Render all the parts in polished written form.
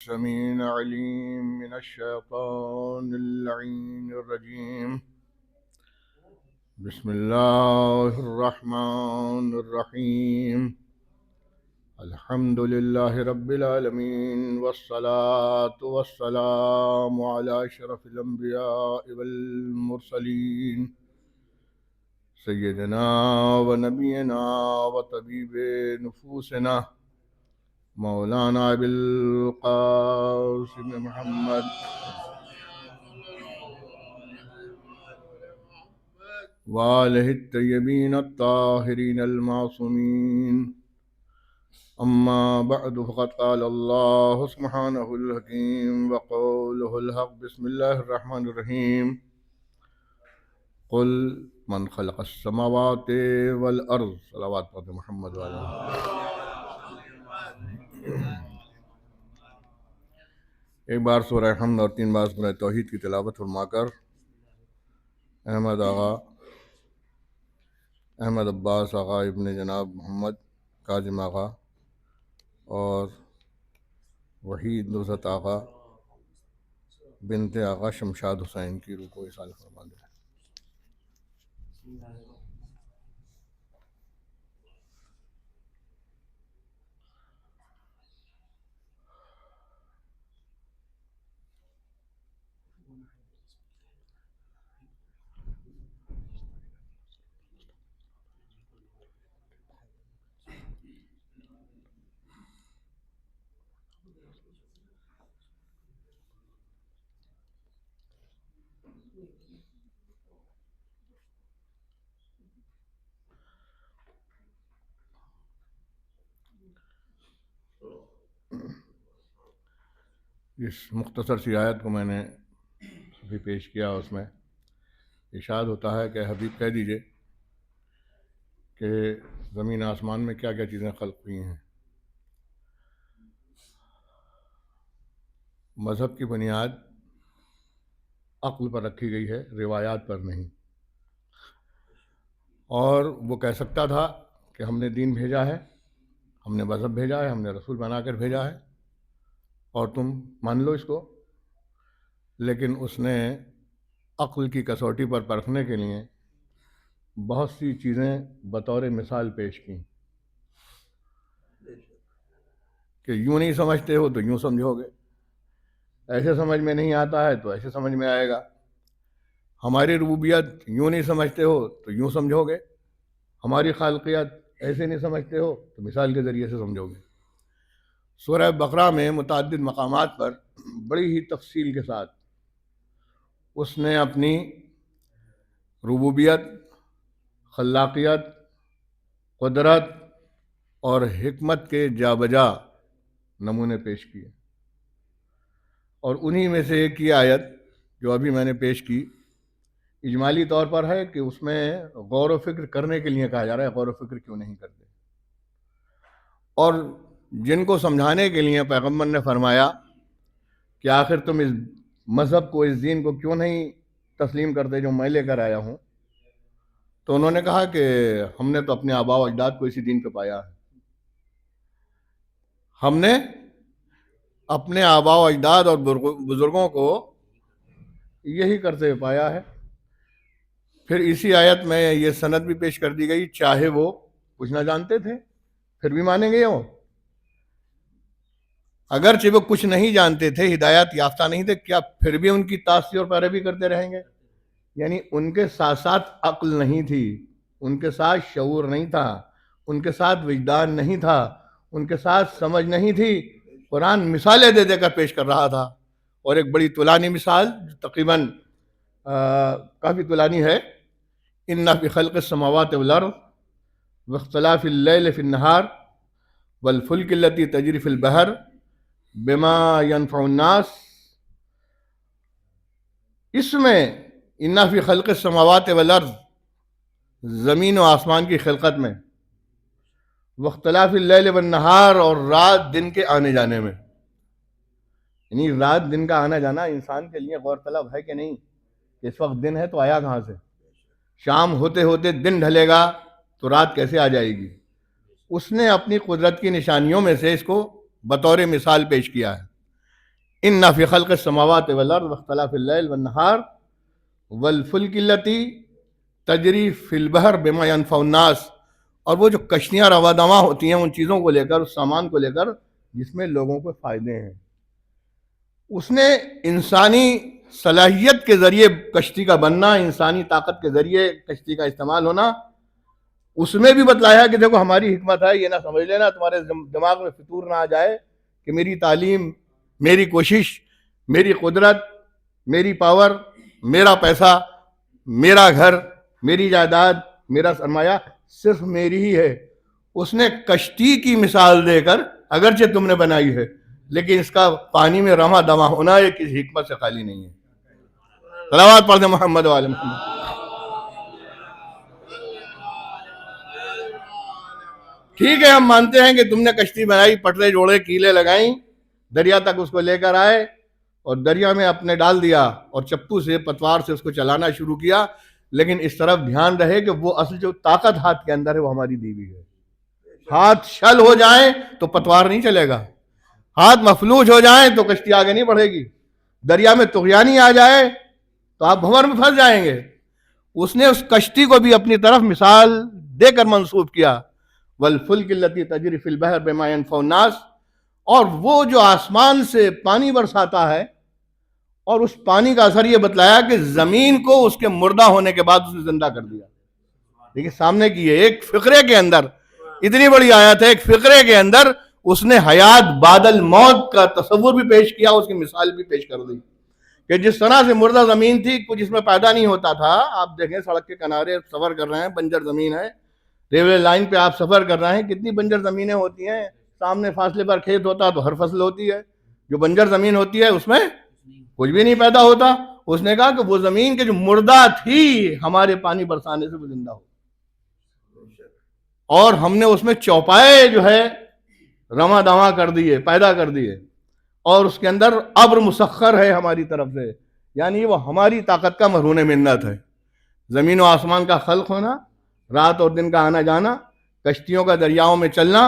السميع العليم من الشيطان اللعين الرجيم. بسم الله الرحمن الرحيم. الحمد لله رب العالمين والصلاة والسلام على أشرف الأنبياء والمرسلين سيدنا ونبينا وطبيب نفوسنا مولانا أبي القاسم محمد وآله الطيبين الطاهرين المعصومين. أما بعد فقد قال الله سبحانه الحكيم وقوله الحق. بسم الله الرحمن الرحيم. قل من خلق السماوات والأرض. صلوات محمد وعلى ایک بار سورہ حمد اور 3 بار سورہ توحید کی تلاوت فرما کر احمد عباس آغا ابن جناب محمد کاظم آغا اور وحید نصرت آغا بنت آغا شمشاد حسین کی روح کو اصال فرما دے. اس مختصر سی آیت کو میں نے ابھی پیش کیا، اس میں ارشاد ہوتا ہے کہ حبیب کہہ دیجئے کہ زمین آسمان میں کیا کیا چیزیں خلق ہوئی ہیں. مذہب کی بنیاد عقل پر رکھی گئی ہے، روایات پر نہیں. اور وہ کہہ سکتا تھا کہ ہم نے دین بھیجا ہے، ہم نے مذہب بھیجا ہے، ہم نے رسول بنا کر بھیجا ہے اور تم مان لو اس کو. لیکن اس نے عقل کی کسوٹی پر پرکھنے کے لیے بہت سی چیزیں بطور مثال پیش کی کہ یوں نہیں سمجھتے ہو تو یوں سمجھو گے، ایسے سمجھ میں نہیں آتا ہے تو ایسے سمجھ میں آئے گا، ہماری ربوبیت یوں نہیں سمجھتے ہو تو یوں سمجھو گے، ہماری خالقیت ایسے نہیں سمجھتے ہو تو مثال کے ذریعے سے سمجھو گے. سورہ بقرہ میں متعدد مقامات پر بڑی ہی تفصیل کے ساتھ اس نے اپنی ربوبیت، خلاقیت، قدرت اور حکمت کے جا بجا نمونے پیش کیے. اور انہی میں سے ایک یہ آیت جو ابھی میں نے پیش کی اجمالی طور پر ہے کہ اس میں غور و فکر کرنے کے لیے کہا جا رہا ہے. غور و فکر کیوں نہیں کرتے؟ اور جن کو سمجھانے کے لیے پیغمبر نے فرمایا کہ آخر تم اس مذہب کو، اس دین کو کیوں نہیں تسلیم کرتے جو میں لے کر آیا ہوں، تو انہوں نے کہا کہ ہم نے تو اپنے آباء و اجداد کو اسی دین پہ پایا ہے، ہم نے اپنے آباء و اجداد اور بزرگوں کو یہی کرتے ہوئے پایا ہے. پھر اسی آیت میں یہ سند بھی پیش کر دی گئی، چاہے وہ کچھ نہ جانتے تھے پھر بھی مانیں گے وہ، اگرچہ وہ کچھ نہیں جانتے تھے، ہدایت یافتہ نہیں تھے، کیا پھر بھی ان کی تعصیب اور پیروی کرتے رہیں گے؟ یعنی ان کے ساتھ ساتھ عقل نہیں تھی، ان کے ساتھ شعور نہیں تھا، ان کے ساتھ وجدان نہیں تھا، ان کے ساتھ سمجھ نہیں تھی. قرآن مثالیں دے دے کر پیش کر رہا تھا. اور ایک بڑی طولانی مثال جو تقریباً کافی طولانی ہے، ان فی خلق السماوات والارض واختلاف اللیل فی النہار والفلک التی تجری فی البحر بما ينفع الناس. اس میں ان فی خلق السماوات والارض، زمین و آسمان کی خلقت میں، واختلاف اللیل والنہار، اور رات دن کے آنے جانے میں، یعنی رات دن کا آنا جانا انسان کے لیے غور طلب ہے کہ نہیں کہ اس وقت دن ہے تو آیا کہاں سے؟ شام ہوتے ہوتے دن ڈھلے گا تو رات کیسے آ جائے گی؟ اس نے اپنی قدرت کی نشانیوں میں سے اس کو بطور مثال پیش کیا ہے. ان فی خلق السماوات والارض واختلاف اللیل والنہار والفلک التی تجری فی البحر بما ینفع الناس، اور وہ جو کشتیاں رواں دواں ہوتی ہیں ان چیزوں کو لے کر، اس سامان کو لے کر جس میں لوگوں کو فائدے ہیں، اس نے انسانی صلاحیت کے ذریعے کشتی کا بننا، انسانی طاقت کے ذریعے کشتی کا استعمال ہونا، اس میں بھی بتلایا کہ دیکھو ہماری حکمت ہے، یہ نہ سمجھ لینا تمہارے دماغ میں فطور نہ آ جائے کہ میری تعلیم، میری کوشش، میری قدرت، میری پاور، میرا پیسہ، میرا گھر، میری جائیداد، میرا سرمایہ صرف میری ہی ہے۔ اس نے کشتی کی مثال دے کر، اگرچہ تم نے بنائی ہے لیکن اس کا پانی میں رواں دواں ہونا یہ کسی حکمت سے خالی نہیں ہے۔ صلوات پڑھ دیں محمد وعلی محمد۔ ٹھیک ہے، ہم مانتے ہیں کہ تم نے کشتی بنائی، پٹرے جوڑے، کیلیں لگائیں، دریا تک اس کو لے کر آئے اور دریا میں اپنے ڈال دیا اور چپو سے، پتوار سے اس کو چلانا شروع کیا، لیکن اس طرف دھیان رہے کہ وہ اصل جو طاقت ہاتھ کے اندر ہے وہ ہماری دی ہوئی ہے۔ ہاتھ شل ہو جائیں تو پتوار نہیں چلے گا، ہاتھ مفلوج ہو جائیں تو کشتی آگے نہیں بڑھے گی، دریا میں طغیانی آ جائے تو آپ بھنور میں پھنس جائیں گے۔ اس نے اس کشتی کو بھی اپنی طرف مثال دے کر منسوب کیا، والفلک التی تجری فی البحر بما ینفع الناس، اور وہ جو آسمان سے پانی برساتا ہے اور اس پانی کا اثر یہ بتلایا کہ زمین کو اس کے مردہ ہونے کے بعد اس نے زندہ کر دیا۔ دیکھیں سامنے کی ہے ایک فقرے کے اندر، اتنی بڑی آیت ہے، ایک فقرے کے اندر اس نے حیات بعد الموت کا تصور بھی پیش کیا، اس کی مثال بھی پیش کر دی کہ جس طرح سے مردہ زمین تھی، کچھ اس میں پیدا نہیں ہوتا تھا۔ آپ دیکھیں سڑک کے کنارے سفر کر رہے ہیں، بنجر زمین ہے، ریلوے لائن پہ آپ سفر کر رہے ہیں، کتنی بنجر زمینیں ہوتی ہیں، سامنے فاصلے پر کھیت ہوتا تو ہر فصل ہوتی ہے، جو بنجر زمین ہوتی ہے اس میں کچھ بھی نہیں پیدا ہوتا۔ اس نے کہا کہ وہ زمین کے جو مردہ تھی ہمارے پانی برسانے سے وہ زندہ ہو، اور ہم نے اس میں چوپائے جو ہے رواں دواں کر دیے، پیدا کر دیے، اور اس کے اندر ابر مسخر ہے ہماری طرف سے، یعنی وہ ہماری طاقت کا مرہون منت ہے۔ زمین و آسمان کا خلق ہونا، رات اور دن کا آنا جانا، کشتیوں کا دریاؤں میں چلنا،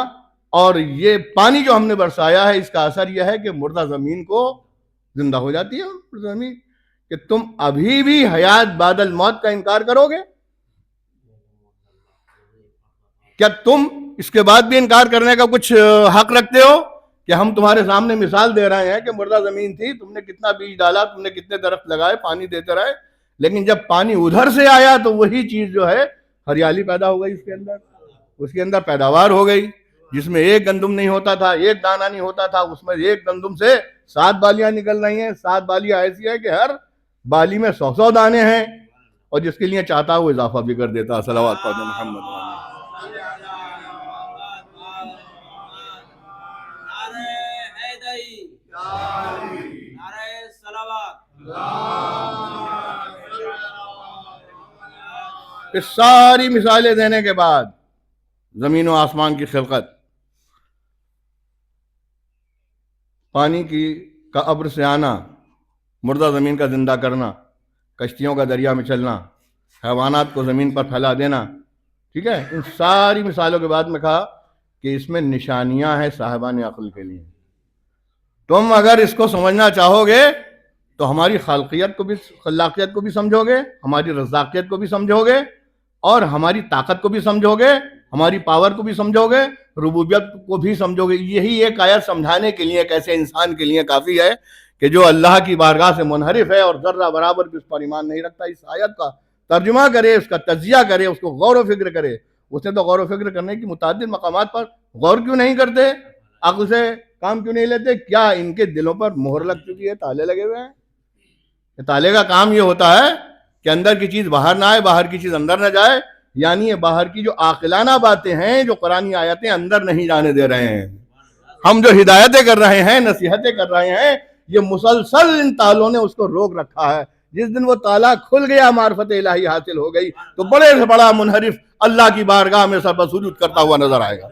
اور یہ پانی جو ہم نے برسایا ہے اس کا اثر یہ ہے کہ مردہ زمین کو زندہ ہو جاتی ہے زمین۔ کہ تم ابھی بھی حیات بعد الموت کا انکار کرو گے؟ کیا تم اس کے بعد بھی انکار کرنے کا کچھ حق رکھتے ہو؟ کہ ہم تمہارے سامنے مثال دے رہے ہیں کہ مردہ زمین تھی، تم نے کتنا بیج ڈالا، تم نے کتنے درخت لگائے، پانی دیتے رہے، لیکن جب پانی ادھر سے آیا تو وہی چیز جو ہے ہریالی پیدا ہو گئی، اس کے اندر پیداوار ہو گئی، جس میں ایک گندم نہیں ہوتا تھا، ایک دانہ نہیں ہوتا تھا، اس میں ایک گندم سے 7 بالیاں نکل رہی ہیں، 7 بالیاں ایسی ہے کہ ہر بالی میں 100 دانے ہیں، اور جس کے لیے چاہتا وہ اضافہ بھی کر دیتا۔ صلوات پڑھیں محمد۔ اس ساری مثالیں دینے کے بعد زمین و آسمان کی خلقت، پانی کا ابر سے آنا، مردہ زمین کا زندہ کرنا، کشتیوں کا دریا میں چلنا، حیوانات کو زمین پر پھیلا دینا، ٹھیک ہے، ان ساری مثالوں کے بعد میں کہا کہ اس میں نشانیاں ہیں صاحبان عقل کے لیے۔ تم اگر اس کو سمجھنا چاہو گے تو ہماری خالقیت کو بھی، خلاقیت کو بھی سمجھو گے، ہماری رزاقیت کو بھی سمجھو گے، اور ہماری طاقت کو بھی سمجھو گے، ہماری پاور کو بھی سمجھو گے، ربوبیت کو بھی سمجھو گے۔ یہی ایک آیت سمجھانے کے لیے ایک ایسے انسان کے لیے کافی ہے کہ جو اللہ کی بارگاہ سے منحرف ہے اور ذرہ برابر بھی اس پر ایمان نہیں رکھتا۔ اس آیت کا ترجمہ کرے، اس کا تجزیہ کرے، اس کو غور و فکر کرے۔ اس نے تو غور و فکر کرنے کی متعدد مقامات پر غور کیوں نہیں کرتے؟ عقل سے کام کیوں نہیں لیتے؟ کیا ان کے دلوں پر مہر لگ چکی ہے، تالے لگے ہوئے ہیں؟ تالے کا کام یہ ہوتا ہے کہ اندر کی چیز باہر نہ آئے، باہر کی چیز اندر نہ جائے، یعنی یہ باہر کی جو عاقلانہ باتیں ہیں، جو قرآنی آیتیں اندر نہیں جانے دے رہے ہیں۔ ہم جو ہدایتیں کر رہے ہیں، نصیحتیں کر رہے ہیں، یہ مسلسل ان تالوں نے اس کو روک رکھا ہے۔ جس دن وہ تالا کھل گیا، معرفت الہی حاصل ہو گئی، تو بڑے سے بڑا منحرف اللہ کی بارگاہ میں سر پر سجود کرتا ہوا نظر آئے گا۔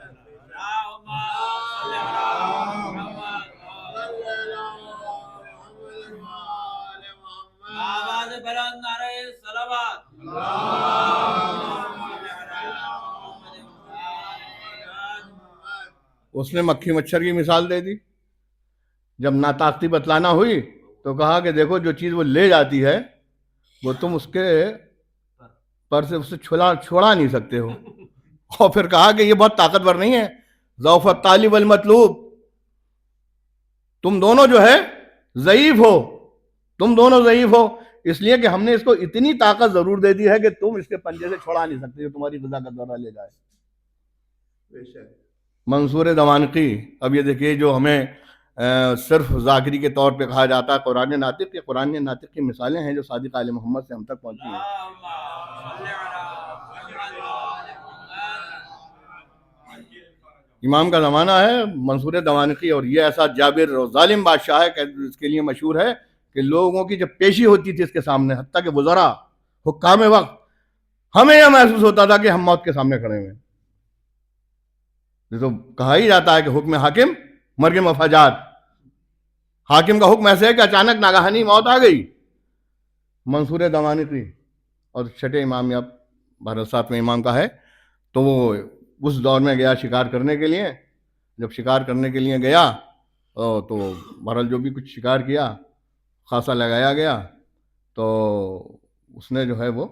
اس نے مکھی مچھر کی مثال دے دی جب ناطاقتی بتلانا ہوئی تو کہا کہ دیکھو جو چیز وہ لے جاتی ہے وہ تم اس کے پر سے اسے چھوڑا نہیں سکتے ہو. اور پھر کہا کہ یہ بہت طاقتور نہیں ہے, ضعف الطالب والمطلوب, تم دونوں جو ہے ضعیف ہو, تم دونوں ضعیف ہو, اس لیے کہ ہم نے اس کو اتنی طاقت ضرور دے دی ہے کہ تم اس کے پنجے سے چھوڑا نہیں سکتے جو تمہاری غذا کا ذرہ لے جائے. منصور دوانقی. اب یہ دیکھیے جو ہمیں صرف ذاکری کے طور پہ کہا جاتا ہے قرآن ناطق, یہ قرآن ناطق کی مثالیں ہیں جو صادق آل محمد سے ہم تک پہنچی ہیں. امام کا زمانہ ہے, منصور دوانقی, اور یہ ایسا جابر اور ظالم بادشاہ ہے کہ اس کے لیے مشہور ہے کہ لوگوں کی جب پیشی ہوتی تھی اس کے سامنے, حتیٰ کہ وزراء حکام وقت, ہمیں یہ محسوس ہوتا تھا کہ ہم موت کے سامنے کھڑے ہوئے. تو کہا ہی جاتا ہے کہ حکم حاکم مرگ مفاجات, حاکم کا حکم ایسے ہے کہ اچانک ناگہانی موت آ گئی. منصور دوانقی اور چھٹے امام یا 12 امام کا ہے, تو وہ اس دور میں گیا شکار کرنے کے لیے. جب شکار کرنے کے لیے گیا تو بہرحال جو بھی کچھ شکار کیا خاصا لگایا گیا, تو اس نے جو ہے وہ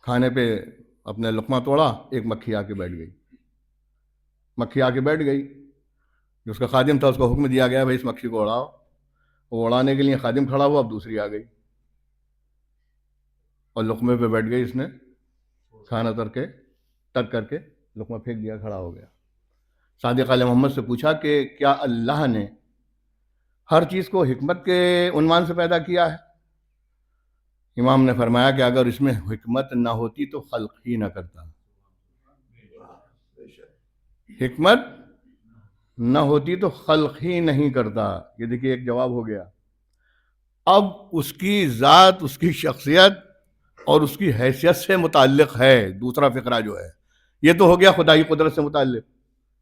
کھانے پہ اپنے لقمہ توڑا, ایک مکھی آ کے بیٹھ گئی. مکھی آ کے بیٹھ گئی, جو اس کا خادم تھا اس کو حکم دیا گیا بھائی اس مکھی کو اڑاؤ. وہ اڑانے کے لیے خادم کھڑا ہوا, اب دوسری آ گئی اور لقمے پہ بیٹھ گئی. اس نے کھانا ترک کر کے لقمہ پھینک دیا, کھڑا ہو گیا. صادق علیہ محمد سے پوچھا کہ کیا اللہ نے ہر چیز کو حکمت کے عنوان سے پیدا کیا ہے؟ امام نے فرمایا کہ اگر اس میں حکمت نہ ہوتی تو خلق ہی نہ کرتا. حکمت نہ ہوتی تو خلق ہی نہیں کرتا. یہ دیکھیے ایک جواب ہو گیا. اب اس کی ذات, اس کی شخصیت اور اس کی حیثیت سے متعلق ہے دوسرا فقرہ جو ہے. یہ تو ہو گیا خدا کی قدرت سے متعلق,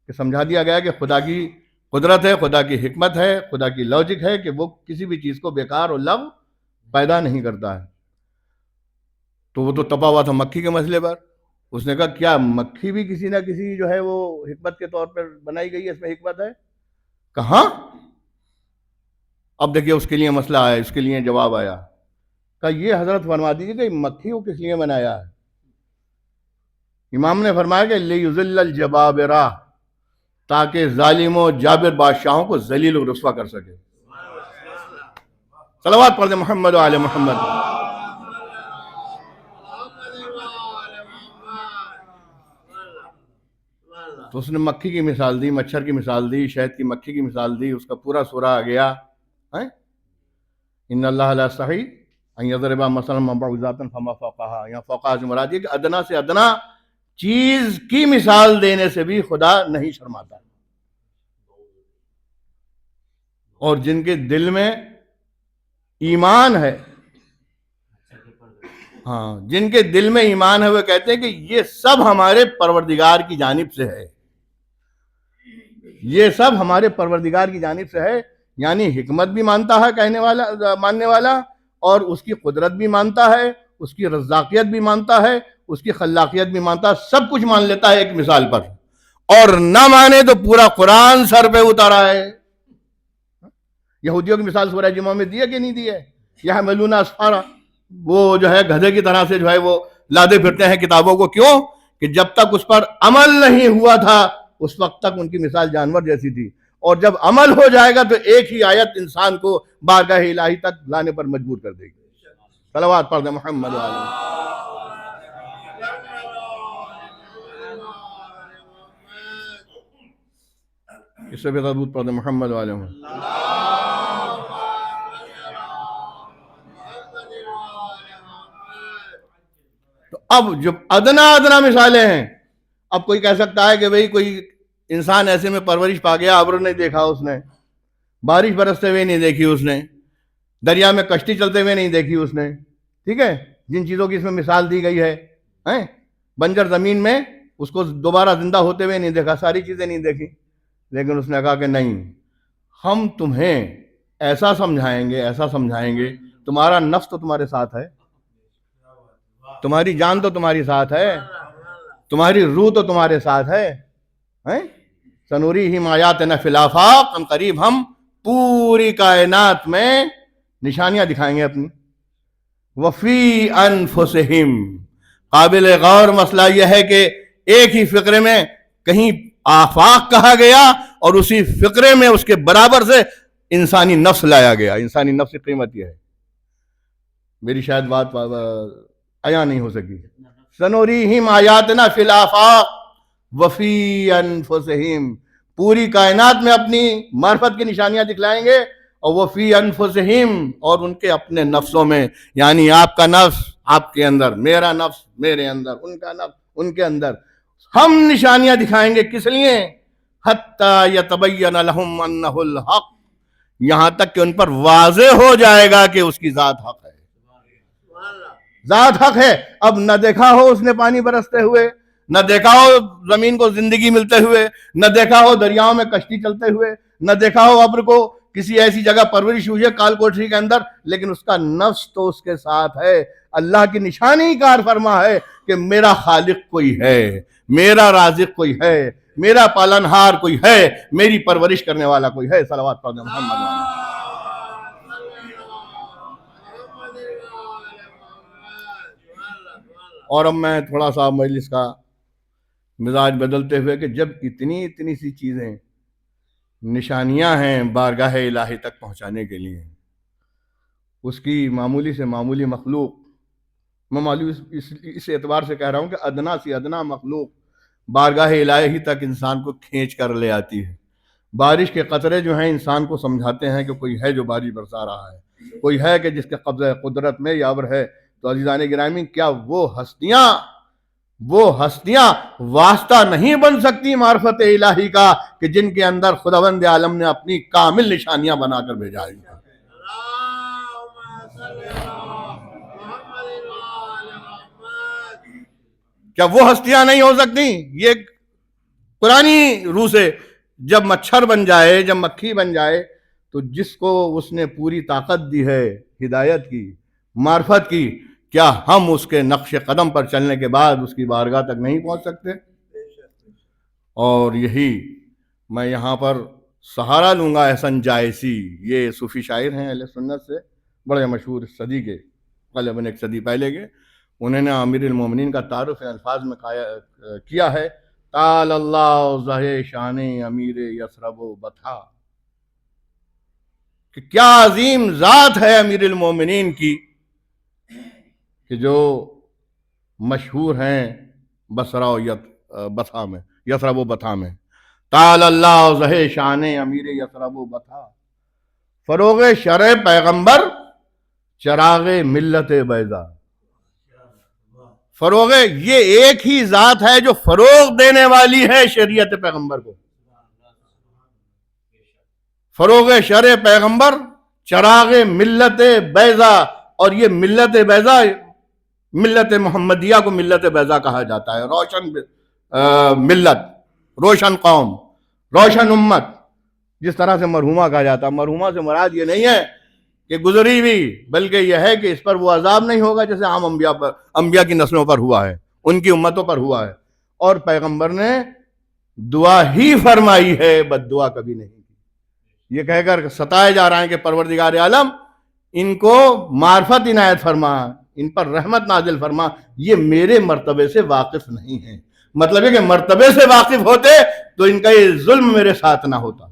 کہ سمجھا دیا گیا کہ خدا کی قدرت ہے, خدا کی حکمت ہے, خدا کی لاجک ہے کہ وہ کسی بھی چیز کو بیکار اور لغو پیدا نہیں کرتا ہے. تو وہ تو تپا ہوا تھا مکھی کے مسئلے پر. اس نے کہا کیا مکھی بھی کسی نہ کسی جو ہے وہ حکمت کے طور پر بنائی گئی ہے, اس میں حکمت ہے؟ کہاں؟ اب دیکھیے اس کے لیے مسئلہ آیا, اس کے لیے جواب آیا. کہا یہ حضرت فرما دیجیے کہ مکھی کو کس لیے بنایا ہے؟ امام نے فرمایا کہ لیذل الجبابرہ, تاکہ ظالم و جابر بادشاہوں کو ذلیل و رسوا کر سکے. صلوات پڑھ دیں محمد و آل محمد. تو اس نے مکھی کی مثال دی, مچھر کی مثال دی, شہد کی مکھی کی مثال دی, اس کا پورا سورہ آ گیا. ان اللہ لا یستحی ان یضرب مثلا بعوضۃ فما فوقها, یہاں فوقها سے مراد یہ کہ ادنا سے ادنا چیز کی مثال دینے سے بھی خدا نہیں شرماتا. اور جن کے دل میں ایمان ہے, ہاں جن کے دل میں ایمان ہے, وہ کہتے ہیں کہ یہ سب ہمارے پروردگار کی جانب سے ہے, یہ سب ہمارے پروردگار کی جانب سے ہے. یعنی حکمت بھی مانتا ہے کہنے والا, ماننے والا, اور اس کی قدرت بھی مانتا ہے, اس کی رزاقیت بھی مانتا ہے, اس کی خلاقیت بھی مانتا ہے, سب کچھ مان لیتا ہے ایک مثال پر. اور نہ مانے تو پورا قرآن سر پہ اتارا ہے. یہودیوں کی مثال سورہ جمعہ میں دی ہے کہ نہیں دی ہے؟ یحملون اسفارا, وہ جو ہے گدھے کی طرح سے جو ہے وہ لادے پھرتے ہیں کتابوں کو. کیوں؟ کہ جب تک اس پر عمل نہیں ہوا تھا اس وقت تک ان کی مثال جانور جیسی تھی, اور جب عمل ہو جائے گا تو ایک ہی آیت انسان کو بارگاہ الہی تک لانے پر مجبور کر دے گی. صلوات پڑھ دیں محمد و آلہ. اس سے بھی درود پڑھ دیں محمد و آلہ. تو اب جب ادنا مثالیں ہیں, اب کوئی کہہ سکتا ہے کہ بھئی کوئی انسان ایسے میں پرورش پا گیا, ابر نہیں دیکھا اس نے, بارش برستے ہوئے نہیں دیکھی اس نے, دریا میں کشتی چلتے ہوئے نہیں دیکھی اس نے, ٹھیک ہے, جن چیزوں کی اس میں مثال دی گئی ہے, بنجر زمین میں اس کو دوبارہ زندہ ہوتے ہوئے نہیں دیکھا, ساری چیزیں نہیں دیکھی. لیکن اس نے کہا کہ نہیں, ہم تمہیں ایسا سمجھائیں گے, تمہارا نفس تو تمہارے ساتھ ہے, تمہاری جان تو تمہاری ساتھ ہے, تمہاری روح تو تمہارے ساتھ ہے, سنوریہم آیاتنا فی الآفاق، ان قریب ہم پوری کائنات میں نشانیاں دکھائیں گے اپنی. وفی انفسہم، قابل غور مسئلہ یہ ہے کہ ایک ہی فقرے میں کہیں آفاق کہا گیا اور اسی فقرے میں اس کے برابر سے انسانی نفس لایا گیا. انسانی نفس کی قیمت یہ ہے. میری شاید بات عیاں نہیں ہو سکی. سنوریہم آیاتنا فی الآفاق وفی انفسہم، پوری کائنات میں اپنی معرفت کی نشانیاں دکھلائیں گے. اور وفی انفسہم، اور ان کے اپنے نفسوں میں، یعنی آپ کا نفس آپ کے اندر، میرا نفس میرے اندر، ان کا نفس ان کے اندر، ہم نشانیاں دکھائیں گے. کس لیے؟ حتی یتبین لہم انہ الحق، یہاں تک کہ ان پر واضح ہو جائے گا کہ اس کی ذات حق ہے. ذات حق ہے. اب نہ دیکھا ہو اس نے پانی برستے ہوئے، نہ دیکھا ہو زمین کو زندگی ملتے ہوئے، نہ دیکھا ہو دریاؤں میں کشتی چلتے ہوئے، نہ دیکھا ہو ابر کو کسی ایسی جگہ پرورش ہوئی ہے کال کوٹری کے اندر، لیکن اس کا نفس تو اس کے ساتھ ہے. اللہ کی نشانی کار فرما ہے کہ میرا خالق کوئی ہے، میرا رازق کوئی ہے، میرا پالنہار کوئی ہے، میری پرورش کرنے والا کوئی ہے. صلوات پڑھیں محمد علیہ. اور اب میں تھوڑا سا مجلس کا مزاج بدلتے ہوئے کہ جب اتنی سی چیزیں نشانیاں ہیں بارگاہ الہی تک پہنچانے کے لیے، اس کی معمولی سے معمولی مخلوق، میں معلوم اس اعتبار سے کہہ رہا ہوں کہ ادنا سی ادنا مخلوق بارگاہ الہی تک انسان کو کھینچ کر لے آتی ہے. بارش کے قطرے جو ہیں انسان کو سمجھاتے ہیں کہ کوئی ہے جو بارش برسا رہا ہے، کوئی ہے کہ جس کے قبضہ قدرت میں یاور ہے. تو عزیزان گرامی، کیا وہ ہستیاں واسطہ نہیں بن سکتی معرفت الہی کا کہ جن کے اندر خداوند عالم نے اپنی کامل نشانیاں بنا کر بھیجا ہے؟ کیا وہ ہستیاں نہیں ہو سکتی؟ یہ پرانی روح سے جب مچھر بن جائے، جب مکھی بن جائے، تو جس کو اس نے پوری طاقت دی ہے ہدایت کی، معرفت کی، کیا ہم اس کے نقش قدم پر چلنے کے بعد اس کی بارگاہ تک نہیں پہنچ سکتے؟ اور یہی میں یہاں پر سہارا لوں گا احسن جائسی، یہ صوفی شاعر ہیں اہل سنت سے، بڑے مشہور صدی کے، غالباً ایک صدی پہلے کے. انہوں نے امیر المومنین کا تعارف الفاظ میں کیا ہے: تعالی اللہ زہ شان امیر یثرب و بطھا، کہ کیا عظیم ذات ہے امیر المومنین کی کہ جو مشہور ہیں بصرہ و بطھا میں، یثرب و بطھا میں. تعالی اللہ زہ شان امیر یثرب و بطھا، فروغ شرع پیغمبر چراغ ملت بیضا. فروغ، یہ ایک ہی ذات ہے جو فروغ دینے والی ہے شریعت پیغمبر کو. فروغ شرع پیغمبر چراغ ملت بیضا. اور یہ ملت بیضا، ملت محمدیہ کو ملت بیضا کہا جاتا ہے. روشن ملت، روشن قوم، روشن امت. جس طرح سے مرحومہ کہا جاتا ہے، مرحومہ سے مراد یہ نہیں ہے کہ گزری بھی، بلکہ یہ ہے کہ اس پر وہ عذاب نہیں ہوگا جیسے عام انبیاء کی نسلوں پر ہوا ہے، ان کی امتوں پر ہوا ہے. اور پیغمبر نے دعا ہی فرمائی ہے، بد دعا کبھی نہیں کی. یہ کہہ کر ستائے جا رہے ہیں کہ پروردگار عالم ان کو معرفت عنایت فرما، ان پر رحمت نازل فرما. یہ میرے مرتبے سے واقف نہیں ہیں. مطلب ہے کہ مرتبے سے واقف ہوتے تو ان کا یہ ظلم میرے ساتھ نہ ہوتا.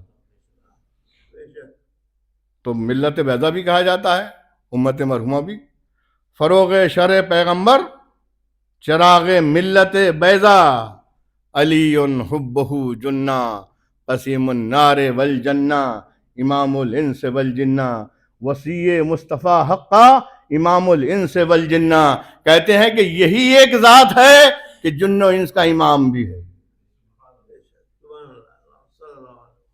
تو ملت بیضا بھی کہا جاتا ہے، امت مرحومہ بھی. فروغ شرع پیغمبر چراغ ملت بیضا، علی حبہ جنہ قسیم النار والجنہ امام الانس والجنہ، وصی مصطفیٰ حقا امام الانس والجنہ. کہتے ہیں کہ یہی ایک ذات ہے کہ جن و انس کا امام بھی ہے.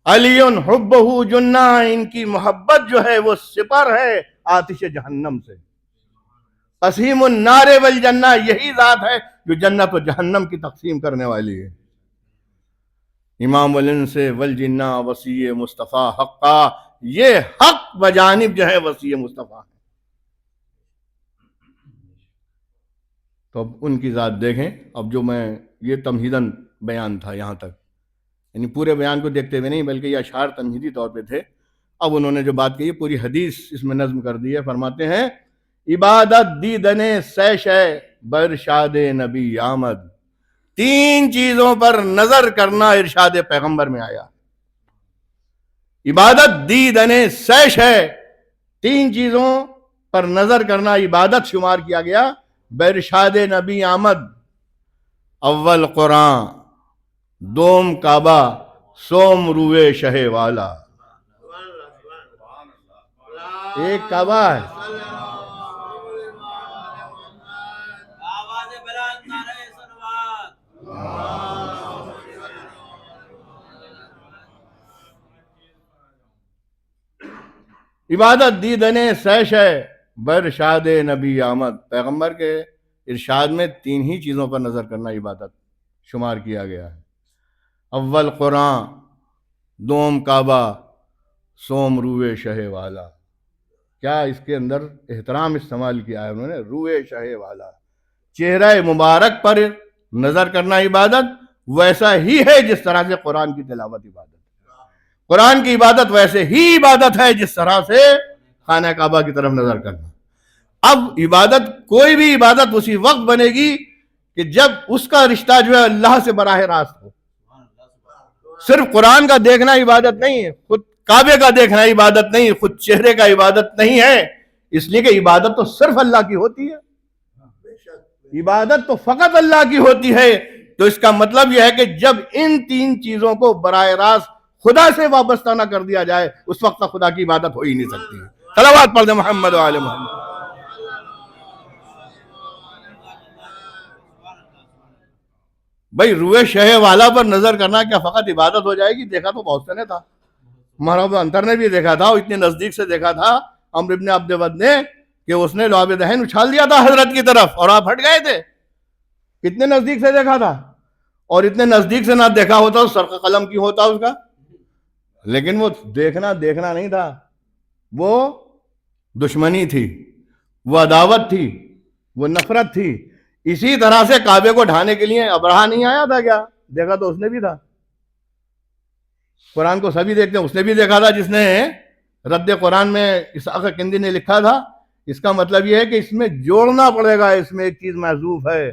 علی حبہ جنہ، ان کی محبت جو ہے وہ سپر ہے آتش جہنم سے. قسیم النار والجنہ، یہی ذات ہے جو جنت و جہنم کی تقسیم کرنے والی ہے. امام الانس والجنہ وصی مصطفیٰ حقا، یہ حق بجانب جو ہے وصی مصطفیٰ ہے. تو اب ان کی ذات دیکھیں. اب جو میں یہ تمہیداً بیان تھا یہاں تک یعنی پورے بیان کو دیکھتے ہوئے نہیں بلکہ یہ اشعار تمہیدی طور پہ تھے. اب انہوں نے جو بات کہی پوری حدیث اس میں نظم کر دی ہے. فرماتے ہیں عبادت دیدن سیش ہے برشاد نبی آمد. 3 چیزوں پر نظر کرنا ارشاد پیغمبر میں آیا. عبادت دیدن سیش ہے, 3 چیزوں پر نظر کرنا عبادت شمار کیا گیا برشاد نبی آمد. اول قرآن, دوم کعبہ, سوم روئے شہ والا. ایک کعبہ ہے, عبادت دیدن سیش ہے برشاد نبی آمد. پیغمبر کے ارشاد میں 3 ہی چیزوں پر نظر کرنا عبادت شمار کیا گیا ہے. اول قرآن, دوم کعبہ, سوم روئے شہ والا. کیا اس کے اندر احترام استعمال کیا ہے انہوں نے, روئے شہ والا. چہرہ مبارک پر نظر کرنا عبادت ویسا ہی ہے جس طرح سے قرآن کی تلاوت عبادت. قرآن کی عبادت ویسے ہی عبادت ہے جس طرح سے خانہ کعبہ کی طرف نظر کرنا. اب عبادت, کوئی بھی عبادت اسی وقت بنے گی کہ جب اس کا رشتہ جو ہے اللہ سے براہ راست ہو. صرف قرآن کا دیکھنا عبادت نہیں ہے, خود کعبے کا دیکھنا عبادت نہیں, خود چہرے کا عبادت نہیں ہے. اس لیے کہ عبادت تو صرف اللہ کی ہوتی ہے, عبادت تو فقط اللہ کی ہوتی ہے. تو اس کا مطلب یہ ہے کہ جب ان 3 چیزوں کو براہ راست خدا سے وابستہ نہ کر دیا جائے اس وقت تک خدا کی عبادت ہو ہی نہیں سکتی. صلوات پڑھ دیں محمد و آل محمد. بھائی روئے شہ والا پر نظر کرنا کیا فقط عبادت ہو جائے گی؟ دیکھا تو بہت سے نے تھا, محمد انتر نے بھی دیکھا تھا, اتنے نزدیک سے دیکھا تھا عمرو بن عبد ود نے کہ اس نے لعاب دہن اچھال دیا تھا حضرت کی طرف اور آپ ہٹ گئے تھے. کتنے نزدیک سے دیکھا تھا, اور اتنے نزدیک سے نہ دیکھا ہوتا تو سرق قلم کی ہوتا اس کا. لیکن وہ دیکھنا نہیں تھا, وہ دشمنی تھی, وہ عداوت تھی, وہ نفرت تھی. اسی طرح سے کعبے کو ڈھانے کے لیے ابرہہ نہیں آیا تھا کیا؟ دیکھا تو اس نے بھی تھا. قرآن کو سبھی دیکھتے ہیں, اس نے بھی دیکھا تھا جس نے رد قرآن میں اسحاق کندی نے لکھا تھا. اس کا مطلب یہ ہے کہ اس میں جوڑنا پڑے گا, اس میں ایک چیز محذوف ہے.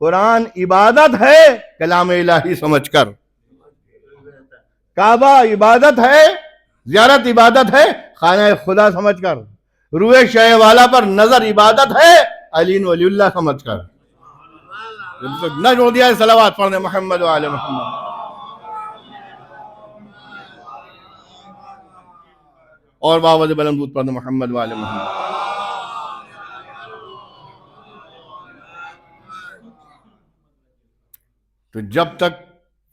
قرآن عبادت ہے کلام الہی سمجھ کر, کعبہ عبادت ہے, زیارت عبادت ہے خانہ خدا سمجھ کر, روئے شہ والا پر نظر عبادت ہے علی ولی اللہ سمجھ کر. نہ جوڑ دیا ہے. صلوات پڑھنے محمد و آل محمد. اور باوجہ بلند درود پڑھنے محمد و آل محمد. تو جب تک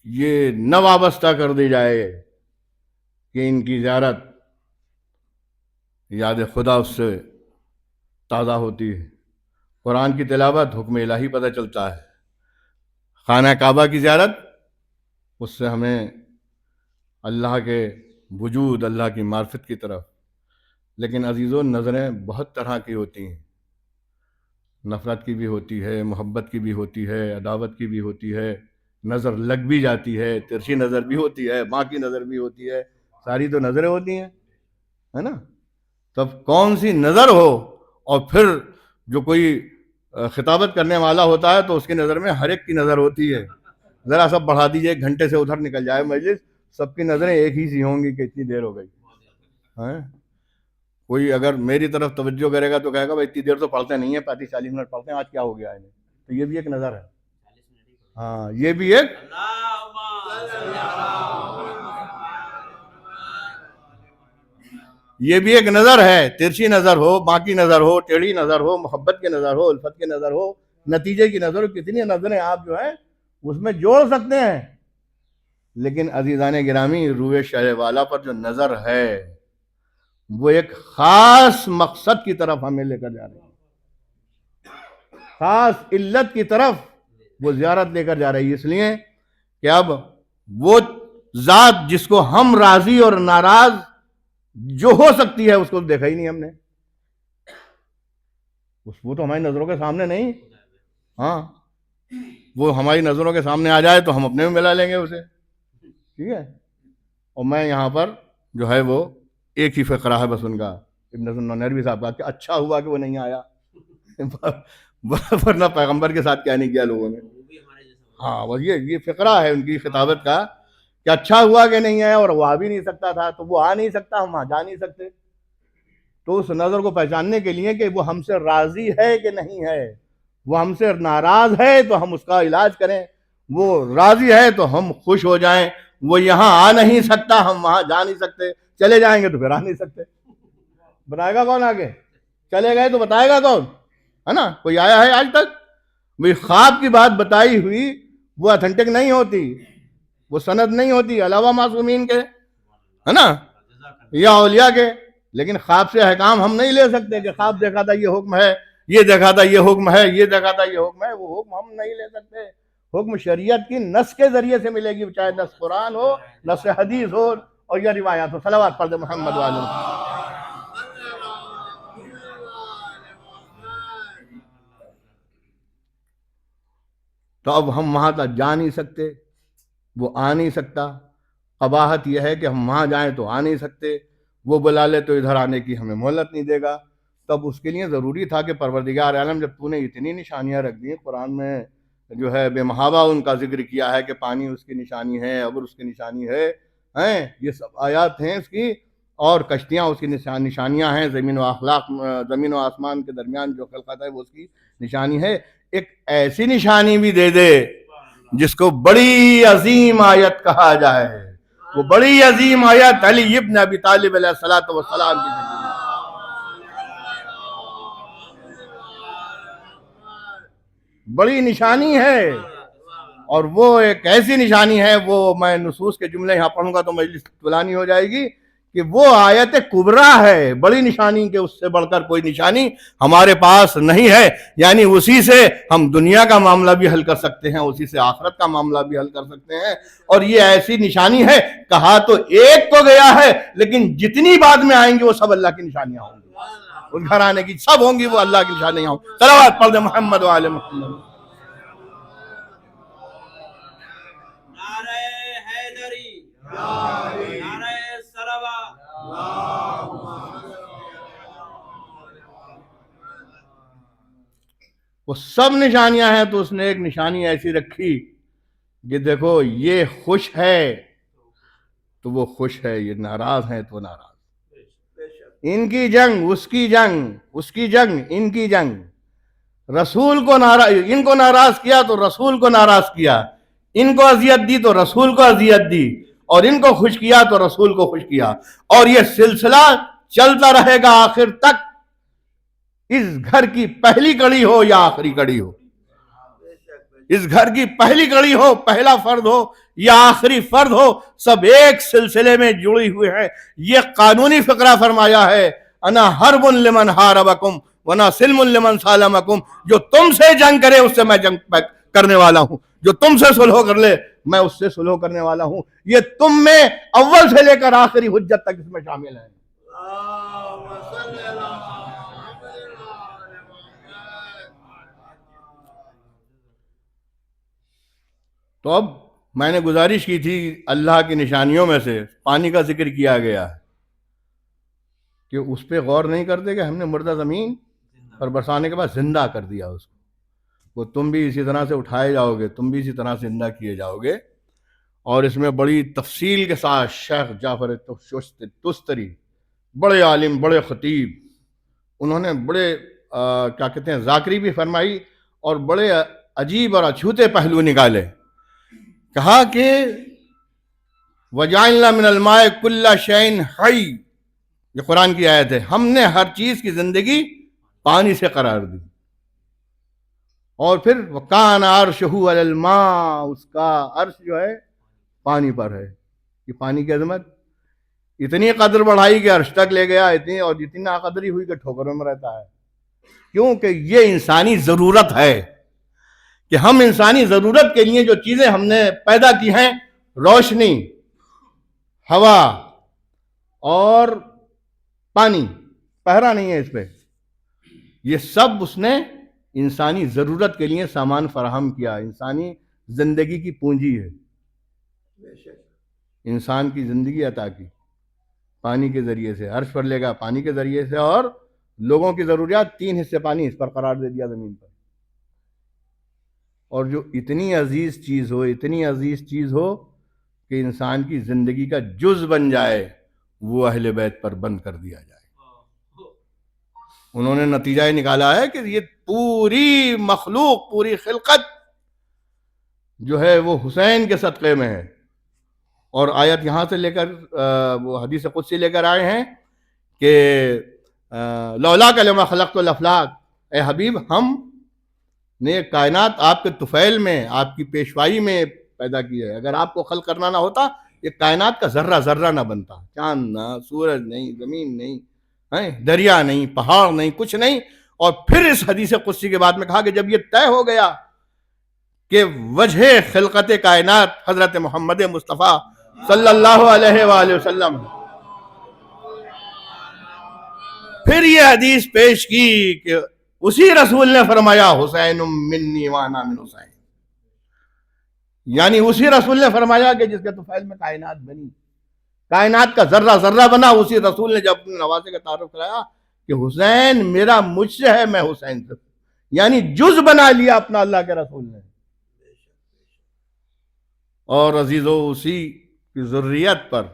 یہ نہ وابستہ کر دی جائے کہ ان کی زیارت یاد خدا اس سے تازہ ہوتی ہے, قرآن کی تلاوت حکم الہی پتہ چلتا ہے, خانہ کعبہ کی زیارت اس سے ہمیں اللہ کے وجود, اللہ کی معرفت کی طرف. لیکن عزیزوں نظریں بہت طرح کی ہوتی ہیں, نفرت کی بھی ہوتی ہے, محبت کی بھی ہوتی ہے, عداوت کی بھی ہوتی ہے, نظر لگ بھی جاتی ہے, ترچھی نظر بھی ہوتی ہے, ماں کی نظر بھی ہوتی ہے. ساری تو نظریں ہوتی ہیں, ہے نا. تب کون سی نظر ہو, اور پھر جو کوئی خطابت کرنے والا ہوتا ہے تو اس کی نظر میں ہر ایک کی نظر ہوتی ہے. ذرا سب بڑھا دیجئے, 1 گھنٹے سے ادھر نکل جائے مجلس, سب کی نظریں ایک ہی سی ہوں گی کہ اتنی دیر ہو گئی. کوئی اگر میری طرف توجہ کرے گا تو کہے گا بھائی اتنی دیر تو پڑھتے نہیں ہیں, 35-40 منٹ پڑھتے ہیں, آج کیا ہو گیا ہے. تو یہ بھی ایک نظر ہے. ہاں, یہ بھی ایک نظر ہے. ترچھی نظر ہو, ماں کی نظر ہو, ٹیڑھی نظر ہو, محبت کی نظر ہو, الفت کی نظر ہو, نتیجے کی نظر ہو, کتنی نظریں آپ جو ہیں اس میں جوڑ سکتے ہیں. لیکن عزیزان گرامی, روئے شہ والا پر جو نظر ہے وہ ایک خاص مقصد کی طرف ہمیں لے کر جا رہی ہے, خاص علت کی طرف وہ زیارت لے کر جا رہی ہے. اس لیے کہ اب وہ ذات جس کو ہم راضی اور ناراض جو ہو سکتی ہے اس کو دیکھا ہی نہیں ہم نے, وہ تو ہماری نظروں کے سامنے نہیں. ہاں, وہ ہماری نظروں کے سامنے آ جائے تو ہم اپنے میں ملا لیں گے اسے, ٹھیک ہے. اور میں یہاں پر جو ہے وہ ایک ہی فقرہ ہے بس ان کا، ابن حسن نانوی صاحب کا، کہ اچھا ہوا کہ وہ نہیں آیا ورنہ پیغمبر کے ساتھ کیا نہیں کیا لوگوں نے. ہاں بس یہ فقرہ ہے ان کی خطابت کا کہ اچھا ہوا کہ نہیں آیا، اور وہ آ بھی نہیں سکتا تھا تو وہ آ نہیں سکتا، ہم وہاں جا نہیں سکتے. تو اس نظر کو پہچاننے کے لیے کہ وہ ہم سے راضی ہے کہ نہیں ہے، وہ ہم سے ناراض ہے تو ہم اس کا علاج کریں، وہ راضی ہے تو ہم خوش ہو جائیں. وہ یہاں آ نہیں سکتا، ہم وہاں جا نہیں سکتے، چلے جائیں گے تو پھر آ نہیں سکتے. بتائے گا کون آگے؟ چلے گئے تو بتائے گا کون؟ ہے نا؟ کوئی آیا ہے آج تک؟ وہ خواب کی بات بتائی ہوئی وہ اتھینٹک نہیں ہوتی، وہ سند نہیں ہوتی علاوہ معصومین کے، ہے نا، یا اولیاء کے. لیکن خواب سے احکام ہم نہیں لے سکتے کہ خواب دیکھا تھا یہ حکم ہے، یہ دیکھا تھا یہ حکم ہے، یہ دیکھا تھا یہ حکم ہے. وہ حکم ہم نہیں لے سکتے. حکم شریعت کی نص کے ذریعے سے ملے گی، چاہے نص قرآن ہو، نص حدیث ہو، اور یا روایات ہو. صلوات پڑھ دے محمد والے. تو اب ہم وہاں تک جا نہیں سکتے، وہ آ نہیں سکتا. قباحت یہ ہے کہ ہم وہاں جائیں تو آ نہیں سکتے، وہ بلا لے تو ادھر آنے کی ہمیں مہلت نہیں دے گا. تب اس کے لیے ضروری تھا کہ پروردگار عالم جب تو نے اتنی نشانیاں رکھ دی قرآن میں، جو ہے بے محابہ ان کا ذکر کیا ہے کہ پانی اس کی نشانی ہے، ابر اس کی نشانی ہے، یہ سب آیات ہیں اس کی، اور کشتیاں اس کی نشانیاں ہیں، زمین و آسمان کے درمیان جو خلقت ہے وہ اس کی نشانی ہے. ایک ایسی نشانی بھی دے دے جس کو بڑی عظیم آیت کہا جائے. وہ بڑی عظیم آیت علی ابن ابی طالب علیہ الصلوۃ والسلام کی بڑی نشانی ہے. اور وہ ایک ایسی نشانی ہے، وہ میں نصوص کے جملے یہاں پڑھوں گا تو مجلس طولانی ہو جائے گی، کہ وہ آیت کبریٰ ہے، بڑی نشانی، کہ اس سے بڑھ کر کوئی نشانی ہمارے پاس نہیں ہے. یعنی اسی سے ہم دنیا کا معاملہ بھی حل کر سکتے ہیں، اسی سے آخرت کا معاملہ بھی حل کر سکتے ہیں. اور یہ ایسی نشانی ہے، کہا تو ایک تو گیا ہے لیکن جتنی بعد میں آئیں گی وہ سب اللہ کی نشانیاں ہوں گی، اس گھر آنے کی سب ہوں گی وہ اللہ کی نشانیاں ہوں. صلوات پڑھ دے محمد و آل محمد. وہ سب نشانیاں ہیں تو اس نے ایک نشانی ایسی رکھی کہ دیکھو یہ خوش ہے تو وہ خوش ہے، یہ ناراض ہیں تو ناراض. ان کی جنگ اس کی جنگ، اس کی جنگ ان کی جنگ. رسول کو ان کو ناراض کیا تو رسول کو ناراض کیا، ان کو اذیت دی تو رسول کو اذیت دی، اور ان کو خوش کیا تو رسول کو خوش کیا. اور یہ سلسلہ چلتا رہے گا آخر تک، اس گھر کی پہلی کڑی ہو یا آخری کڑی ہو، اس گھر کی پہلی کڑی ہو، پہلا فرد ہو یا آخری فرد ہو، سب ایک سلسلے میں جڑی ہوئے ہیں. یہ قانونی فقرہ فرمایا ہے، انا حرب لمن حاربکم ونا سلم لمن سالمکم. جو تم سے جنگ کرے اس سے میں جنگ کرنے والا ہوں، جو تم سے صلح کر لے میں اس سے صلح کرنے والا ہوں. یہ تم میں اول سے لے کر آخری حجت تک اس میں شامل ہے. تو اب میں نے گزارش کی تھی، اللہ کی نشانیوں میں سے پانی کا ذکر کیا گیا ہے، کہ اس پہ غور نہیں کرتے کہ ہم نے مردہ زمین پر برسانے کے بعد زندہ کر دیا اس کو. وہ تم بھی اسی طرح سے اٹھائے جاؤ گے، تم بھی اسی طرح سے زندہ کیے جاؤ گے. اور اس میں بڑی تفصیل کے ساتھ شیخ جعفر تستری، بڑے عالم، بڑے خطیب، انہوں نے بڑے کیا کہتے ہیں ذاکری بھی فرمائی، اور بڑے عجیب اور اچھوتے پہلو نکالے. کہا کہ وَجَعَلْنَا مِنَ الْمَاءِ كُلَّ شَيْءٍ حَيٍّ، یہ قرآن کی آیت ہے، ہم نے ہر چیز کی زندگی پانی سے قرار دی. اور پھر وَكَانَ عَرْشُهُ عَلَى الْمَاءِ، اس کا عرش جو ہے پانی پر ہے. یہ پانی کی عظمت اتنی قدر بڑھائی کہ عرش تک لے گیا، اتنی، اور اتنی ناقدری ہوئی کہ ٹھوکروں میں رہتا ہے. کیونکہ یہ انسانی ضرورت ہے، کہ ہم انسانی ضرورت کے لیے جو چیزیں ہم نے پیدا کی ہیں، روشنی، ہوا اور پانی، پہرا نہیں ہے اس پہ، یہ سب اس نے انسانی ضرورت کے لیے سامان فراہم کیا. انسانی زندگی کی پونجی ہے. انسان کی زندگی عطا کی پانی کے ذریعے سے، عرش پر لے گا پانی کے ذریعے سے، اور لوگوں کی ضروریات 3 حصے پانی اس پر قرار دے دیا زمین پر. اور جو اتنی عزیز چیز ہو، اتنی عزیز چیز ہو کہ انسان کی زندگی کا جز بن جائے، وہ اہل بیت پر بند کر دیا جائے. انہوں نے نتیجہ یہ نکالا ہے کہ یہ پوری مخلوق، پوری خلقت جو ہے وہ حسین کے صدقے میں ہے. اور آیت یہاں سے لے کر وہ حدیث قدسی لے کر آئے ہیں کہ لولا کلمہ خلقت الافلاک، اے حبیب ہم نے کائنات آپ کے طفیل میں، آپ کی پیشوائی میں پیدا کی ہے. اگر آپ کو خلق کرنا نہ ہوتا یہ کائنات کا ذرہ ذرہ نہ بنتا، چاند نہ، سورج نہیں، زمین نہیں، دریا نہیں، پہاڑ نہیں، کچھ نہیں. اور پھر اس حدیث قدسی کے بعد میں کہا کہ جب یہ طے ہو گیا کہ وجہ خلقت کائنات حضرت محمد مصطفیٰ صلی اللہ علیہ وآلہ وسلم، پھر یہ حدیث پیش کی کہ اسی رسول نے فرمایا حسین منی وانا من حسین، یعنی اسی رسول نے فرمایا کہ جس کے طفیل میں کائنات بنی، کائنات کا ذرہ ذرہ بنا، اسی رسول نے جب اپنے نواسے کا تعارف کرایا کہ حسین میرا مجھ سے ہے، میں حسین سے، یعنی جز بنا لیا اپنا اللہ کے رسول نے. اور عزیزو اسی کی ذریت پر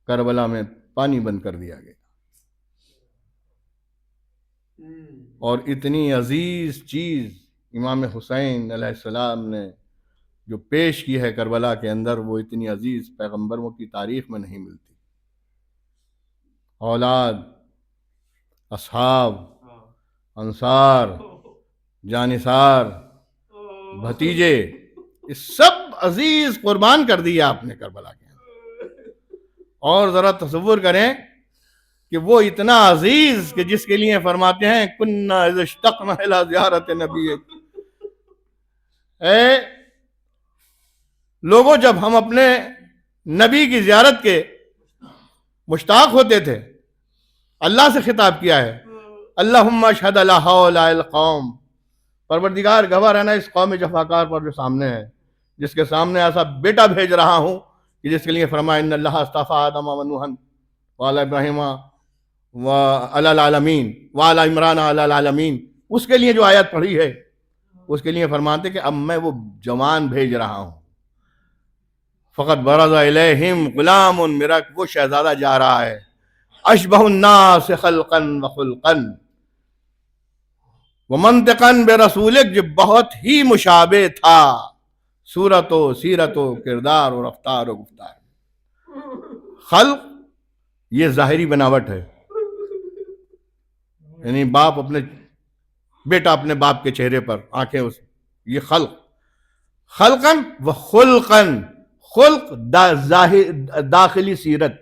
کربلا میں پانی بند کر دیا گیا. اور اتنی عزیز چیز امام حسین علیہ السلام نے جو پیش کی ہے کربلا کے اندر، وہ اتنی عزیز پیغمبروں کی تاریخ میں نہیں ملتی. اولاد، اصحاب، انصار، جانثار، بھتیجے، یہ سب عزیز قربان کر دیا آپ نے کربلا کے اندر. اور ذرا تصور کریں کہ وہ اتنا عزیز کہ جس کے لیے فرماتے ہیں کننا اذ اشتقنا الی زیارت نبی، اے لوگوں جب ہم اپنے نبی کی زیارت کے مشتاق ہوتے تھے، اللہ سے خطاب کیا ہے اللہم اشہد علی ہؤلاء القوم، پروردگار گواہ رہنا اس قوم جفاکار پر جو سامنے ہے، جس کے سامنے ایسا بیٹا بھیج رہا ہوں کہ جس کے لیے فرمایا ان اللہ اصطفیٰ آدم و نوحا وعلی ابراہیم وعلی العالمین وعلی عمران علی العالمین. اس کے لیے جو آیت پڑھی ہے اس کے لیے فرماتے کہ اب میں وہ جوان بھیج رہا ہوں. فقط برز الیہم غلام، میرا وہ شہزادہ جا رہا ہے اشبہ الناس خلقا وخلقا ومنطقا برسولک، جو بہت ہی مشابہ تھا صورت و سیرت و کردار و رفتار و گفتار. خلق یہ ظاہری بناوٹ ہے، یعنی باپ اپنے بیٹا اپنے باپ کے چہرے پر آنکھیں، اس یہ خلق. خلقن و خلقن، خلق داخلی سیرت،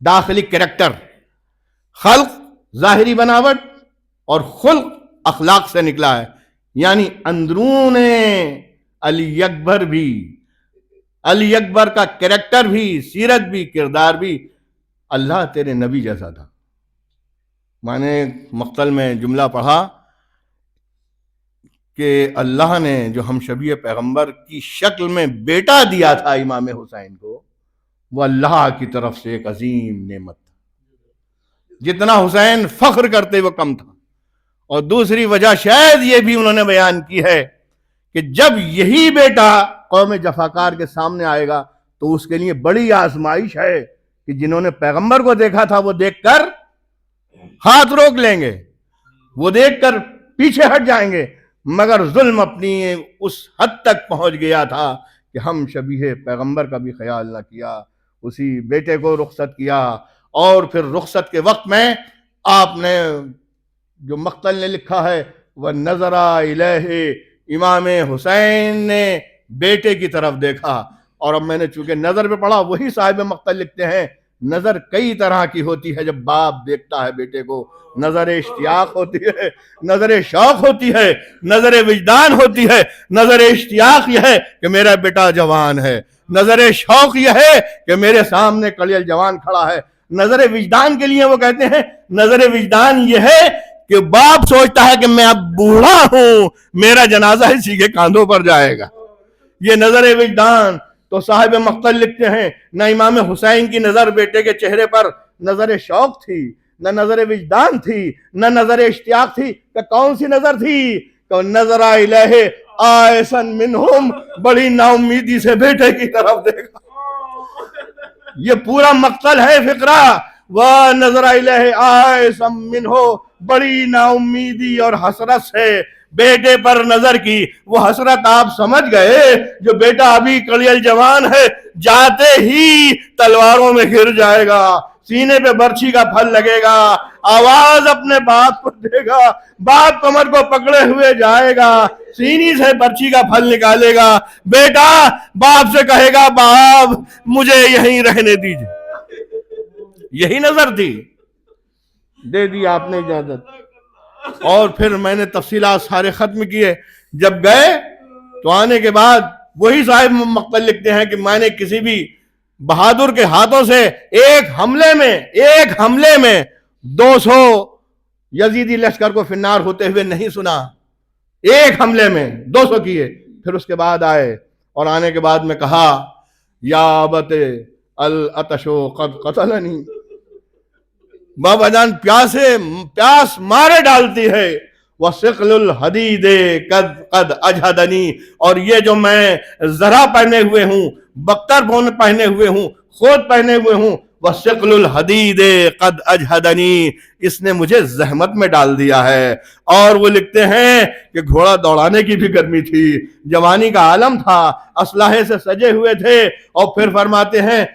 داخلی کریکٹر، خلق ظاہری بناوٹ، اور خلق اخلاق سے نکلا ہے، یعنی اندرون علی اکبر بھی، علی اکبر کا کریکٹر بھی، سیرت بھی، کردار بھی اللہ تیرے نبی جیسا تھا. میں نے مقتل میں جملہ پڑھا کہ اللہ نے جو ہم شبیہ پیغمبر کی شکل میں بیٹا دیا تھا امام حسین کو، وہ اللہ کی طرف سے ایک عظیم نعمت تھا. جتنا حسین فخر کرتے وہ کم تھا. اور دوسری وجہ شاید یہ بھی انہوں نے بیان کی ہے کہ جب یہی بیٹا قوم جفاکار کے سامنے آئے گا تو اس کے لیے بڑی آزمائش ہے کہ جنہوں نے پیغمبر کو دیکھا تھا وہ دیکھ کر ہاتھ روک لیں گے، وہ دیکھ کر پیچھے ہٹ جائیں گے، مگر ظلم اپنی اس حد تک پہنچ گیا تھا کہ ہم شبیہ پیغمبر کا بھی خیال نہ کیا، اسی بیٹے کو رخصت کیا. اور پھر رخصت کے وقت میں آپ نے جو مقتل نے لکھا ہے وَنَظَرَ إِلَيْهِ، امام حسین نے بیٹے کی طرف دیکھا. اور اب میں نے چونکہ نظر پہ پڑھا، وہی صاحب مقتل لکھتے ہیں نظر کئی طرح کی ہوتی ہے. جب باپ دیکھتا ہے بیٹے کو، نظر اشتیاق ہوتی ہے، نظر شوق ہوتی ہے، نظر وجدان ہوتی ہے. نظر اشتیاق یہ ہے کہ میرا بیٹا جوان ہے، نظر شوق یہ ہے کہ میرے سامنے کلیل جوان کھڑا ہے. نظر وجدان کے لیے وہ کہتے ہیں نظر وجدان یہ ہے کہ باپ سوچتا ہے کہ میں اب بوڑھا ہوں، میرا جنازہ اسی کے کاندھوں پر جائے گا. یہ نظر وجدان. تو صاحب مقتل لکھتے ہیں نہ امام حسین کی نظر بیٹے کے چہرے پر نظر شوق تھی، نہ نظر وجدان تھی، نہ نظر اشتیاق تھی، کہ کون سی نظر تھی؟ کہ نظر الیہ آئسن منہم، بڑی نا امیدی سے بیٹے کی طرف دیکھا۔ یہ پورا مقتل ہے فقرہ، وَنَظَرَ إِلَيْهِ آئِسًا مِّنْهُ، بڑی نا امیدی اور حسرت سے بیٹے پر نظر کی۔ وہ حسرت آپ سمجھ گئے، جو بیٹا ابھی کلیل جوان ہے، جاتے ہی تلواروں میں گر جائے گا، سینے پہ برچھی کا پھل لگے گا، آواز اپنے باپ کو دے گا، باپ کمر کو پکڑے ہوئے جائے گا، سینی سے برچھی کا پھل نکالے گا، بیٹا باپ سے کہے گا باپ مجھے یہیں رہنے دیجئے۔ یہی نظر تھی، دے دی آپ نے اجازت۔ اور پھر میں نے تفصیلات سارے ختم کیے۔ جب گئے تو آنے کے بعد وہی صاحب مقتل لکھتے ہیں کہ میں نے کسی بھی بہادر کے ہاتھوں سے ایک حملے میں 200 یزیدی لشکر کو فنار ہوتے ہوئے نہیں سنا۔ ایک حملے میں 200 کیے۔ پھر اس کے بعد آئے اور آنے کے بعد میں کہا یا ابت العطش قد قتلنی، بابا جان پیاس مارے ڈالتی ہے، وثقل الحدید قد اجہدنی، اور یہ جو میں ذرا پہنے ہوئے ہوں، بختر پہنے ہوئے ہوں، خود پہنے ہوئے ہوں، وثقل الحدید قد اجہدنی، اس نے مجھے زحمت میں ڈال دیا ہے۔ اور وہ لکھتے ہیں کہ گھوڑا دوڑانے کی بھی گرمی تھی، جوانی کا عالم تھا، اسلحے سے سجے ہوئے تھے، اور پھر فرماتے ہیں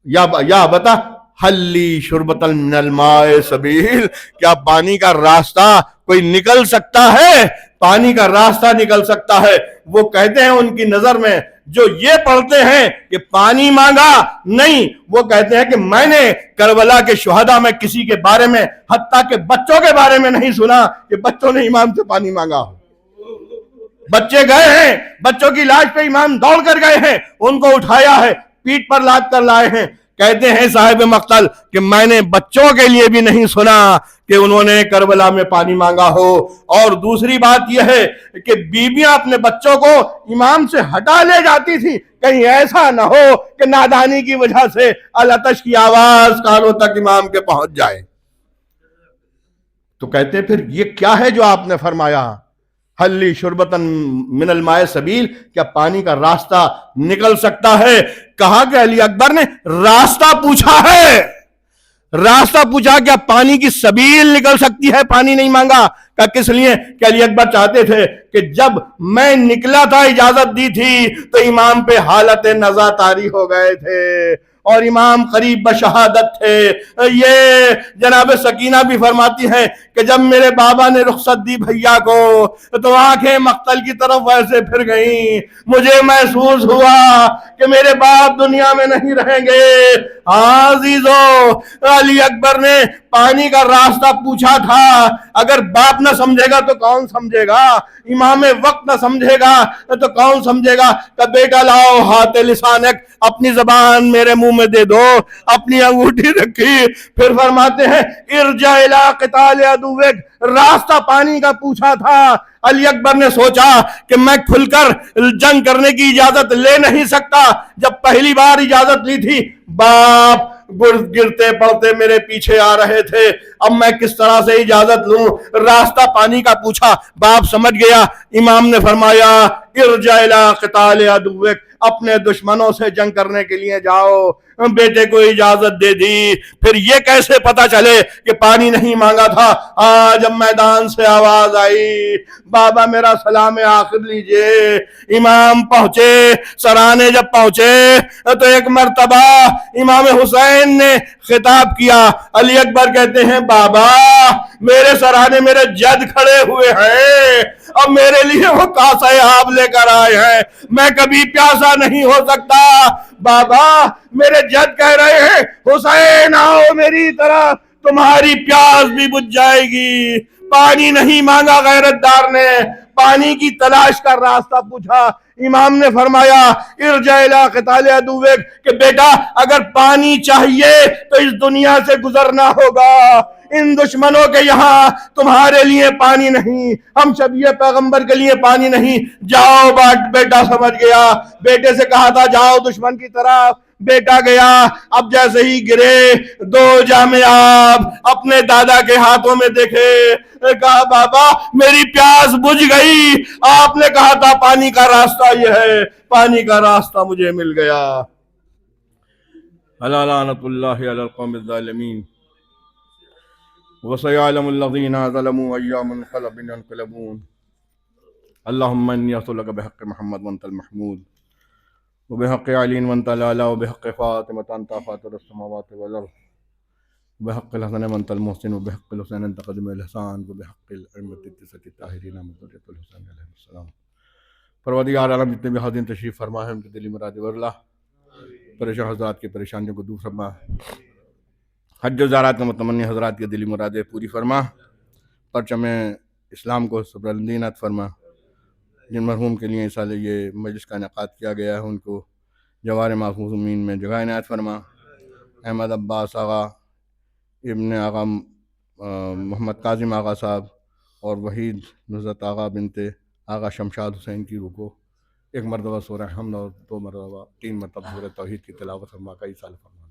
یا بتا حلی شربۃ من الماء سبیل، کیا پانی کا راستہ کوئی نکل سکتا ہے؟ پانی کا راستہ نکل سکتا ہے۔ وہ کہتے ہیں ان کی نظر میں جو یہ پڑھتے ہیں کہ پانی مانگا، نہیں، وہ کہتے ہیں کہ میں نے کربلا کے شہداء میں کسی کے بارے میں، حتیٰ کہ بچوں کے بارے میں نہیں سنا کہ بچوں نے امام سے پانی مانگا ہو۔ بچے گئے ہیں، بچوں کی لاش پہ امام دوڑ کر گئے ہیں، ان کو اٹھایا ہے، پیٹ پر لاد کر لائے ہیں۔ کہتے ہیں صاحب مقتل کہ میں نے بچوں کے لیے بھی نہیں سنا کہ انہوں نے کربلا میں پانی مانگا ہو۔ اور دوسری بات یہ ہے کہ بیویاں اپنے بچوں کو امام سے ہٹا لے جاتی تھی، کہیں ایسا نہ ہو کہ نادانی کی وجہ سے العطش کی آواز کانوں تک امام کے پہنچ جائے۔ تو کہتے ہیں پھر یہ کیا ہے جو آپ نے فرمایا، حلی شربتن من الماء سبیل، کیا پانی کا راستہ نکل سکتا ہے؟ کہا کہ علی اکبر نے راستہ پوچھا ہے، راستہ پوچھا، کیا پانی کی سبیل نکل سکتی ہے؟ پانی نہیں مانگا۔ کہ کس لیے؟ کہ علی اکبر چاہتے تھے کہ جب میں نکلا تھا، اجازت دی تھی، تو امام پہ حالت نزا طاری ہو گئے تھے اور امام قریب بشہادت تھے۔ یہ جناب سکینہ بھی فرماتی ہیں کہ جب میرے بابا نے رخصت دی بھیا کو تو آنکھیں مقتل کی طرف ویسے پھر گئیں، مجھے محسوس ہوا کہ میرے باپ دنیا میں نہیں رہیں گے۔ عزیزو، علی اکبر نے پانی کا راستہ پوچھا تھا۔ اگر باپ نہ سمجھے گا تو کون سمجھے گا؟ امام وقت نہ سمجھے گا تو کون سمجھے گا؟ کہ بیٹا لاؤ ہاتھ لسانک، اپنی زبان میرے منہ میں دے دو، اپنی انگوٹھی رکھی۔ پھر فرماتے ہیں ارجع الی قتال عدوک، راستہ پانی کا پوچھا تھا۔ علی اکبر نے سوچا کہ میں کھل کر جنگ کرنے کی اجازت لے نہیں سکتا۔ جب پہلی بار اجازت لی تھی، باپ گرتے پڑتے میرے پیچھے آ رہے تھے، اب میں کس طرح سے اجازت لوں؟ راستہ پانی کا پوچھا، باپ سمجھ گیا۔ امام نے فرمایا ارجع الی قتال عدوک، اپنے دشمنوں سے جنگ کرنے کے لیے جاؤ۔ بیٹے کو اجازت دے دی۔ پھر یہ کیسے پتا چلے کہ پانی نہیں مانگا تھا؟ جب میدان سے آواز آئی بابا میرا سلام آخر لیجئے۔ امام پہنچے، سرانے جب پہنچے تو ایک مرتبہ امام حسین نے خطاب کیا۔ علی اکبر کہتے ہیں بابا میرے سرانے میرے جد کھڑے ہوئے ہیں، اب میرے لیے وہ کاسہ آب لے کر آئے ہیں، میں کبھی پیاسا نہیں ہو سکتا۔ بابا میرے جد کہہ رہے ہیں حسین آؤ میری طرف، تمہاری پیاس بھی بجھ جائے گی۔ پانی نہیں مانگا غیرت دار نے، پانی کی تلاش کا راستہ پوچھا. امام نے فرمایا ارجع الی قتال عدوک کہ بیٹا اگر پانی چاہیے تو اس دنیا سے گزرنا ہوگا. ان دشمنوں کے یہاں تمہارے لیے پانی نہیں, ہم شبیہ پیغمبر کے لیے پانی نہیں. جاؤ بیٹا سمجھ گیا. بیٹے سے کہا تھا جاؤ دشمن کی طرف, بیٹا گیا. اب جیسے ہی گرے 2 جام آب اپنے دادا کے ہاتھوں میں دیکھے, کہا بابا میری پیاس بجھ گئی, آپ نے کہا تھا پانی کا راستہ یہ ہے, پانی کا راستہ مجھے مل گیا. الا لعنت اللہ علی القوم الظالمین وسيعلم الذين ظلموا أي منقلب ينقلبون. اللهم إني أسألك بحق محمد وأنت المحمود, وبحق علي وأنت الأعلى, وبحق فاطمة أنت فاطر السماوات والأرض, وبحق الحسن وأنت المحسن, وبحق الحسين أنت قدم الإحسان, وبحق الأئمة التسعة الطاهرين من ذرية الحسين عليهم السلام. پروردگار عالم جتنے بھی حاضرین تشریف فرما ہے ان کے دلی مراد ورلہ, پریشان حضرات کی پریشانیوں کو دور فرما, حج و زیارات میں متمنی حضرات کی دلی مرادیں پوری فرما, پرچم اسلام کو بلندی عنایت فرما. جن مرحوم کے لیے سال یہ مجلس کا انعقاد کیا گیا ہے ان کو جوار معصومین میں جگہ عنایت فرما. احمد عباس آغا, ابن آغا محمد کاظم آغا صاحب, اور وحید نصرت آغا بنت آغا شمشاد حسین کی روح کو 1 مرتبہ سورہ حمد اور 2 مرتبہ 3 مرتبہ سورہ توحید کی تلاوت فرما کا ایصال فرما.